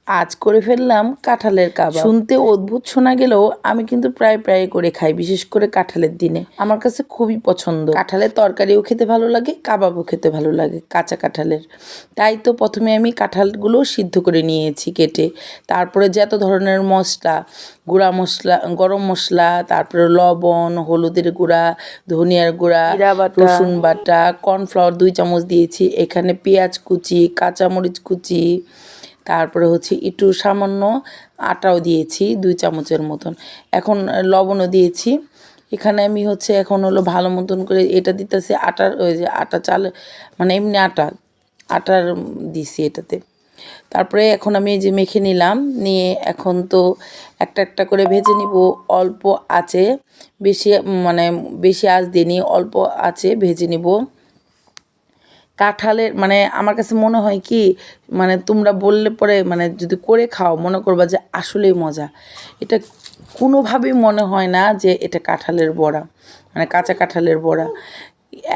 আজ করে ফেললাম কাঁঠালের কাবাব। শুনতে অদ্ভুত শোনা গেলেও আমি কিন্তু প্রায় করে খাই, বিশেষ করে কাঁঠালের দিনে। আমার কাছে খুবই পছন্দ। কাঁঠালের তরকারিও খেতে ভালো লাগে, কাবাবও খেতে ভালো লাগে কাঁচা কাঁঠালের। তাই তো প্রথমে আমি কাঁঠালগুলো সিদ্ধ করে নিয়েছি কেটে, তারপরে যত ধরনের মশলা, গুঁড়া মশলা, গরম মশলা, তারপরে লবণ, হলুদের গুঁড়া, ধনিয়ার গুঁড়া, রসুন বাটা, কর্নফ্লাওয়ার 2 চামচ দিয়েছি, এখানে পেঁয়াজ কুচি, কাঁচামরিচ কুচি, তারপরে হচ্ছে একটু সামান্য আটাও দিয়েছি 2 চামচের মতন। এখন লবণও দিয়েছি। এখানে আমি হচ্ছে এখন হলো ভালো মতন করে এটা দিতেছি আটার, ওই যে আটা চাল মানে এমনি আটার দিছি এটাতে। তারপরে এখন আমি এই যে মেখে নিলাম, নিয়ে এখন তো একটা করে ভেজে নিব অল্প আঁচে, বেশি আঁচ দিইনি, অল্প আঁচে ভেজে নিব। কাঁঠালের মানে আমার কাছে মনে হয় কি, মানে তোমরা বললে পরে মানে যদি করে খাও মনে করবা যে আসলেই মজা। এটা কোনোভাবেই মনে হয় না যে এটা কাঁঠালের বড়া, মানে কাঁচা কাঁঠালের বড়া।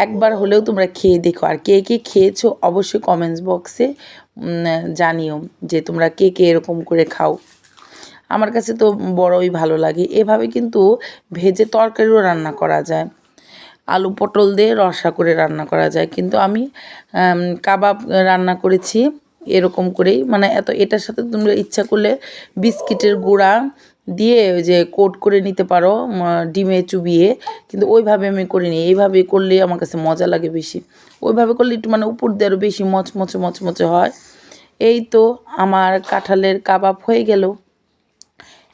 একবার হলেও তোমরা খেয়ে দেখো, আর কে কে খেয়েছো অবশ্যই কমেন্টস বক্সে জানিও যে তোমরা কে কে এরকম করে খাও। আমার কাছে তো বড়ই ভালো লাগে। এভাবে কিন্তু ভেজে তরকারিও রান্না করা যায়, আলু পটল দিয়ে রসা করে রান্না করা যায়, কিন্তু আমি কাবাব রান্না করেছি এরকম করেই। মানে এটার সাথে তোমরা ইচ্ছা করলে বিস্কিটের গুঁড়া দিয়ে ওই যে কোট করে নিতে পারো ডিমে চুবিয়ে, কিন্তু ওইভাবে আমি করিনি। এইভাবে করলে আমার কাছে মজা লাগে বেশি। ওইভাবে করলে একটু মানে উপর দিয়ে আরও বেশি মচমচে হয়। এই তো আমার কাঁঠালের কাবাব হয়ে গেল।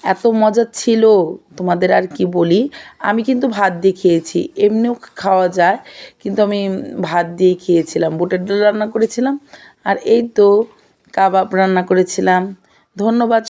এত মজা ছিল তোমাদের আর কি বলি। আমি কিন্তু ভাত দিয়ে খেয়েছি, এমনিও খাওয়া যায়, কিন্তু আমি ভাত দিয়ে খেয়েছিলাম। বুটের ডাল রান্না করেছিলাম আর এই তো কাবাব রান্না করেছিলাম। ধন্যবাদ।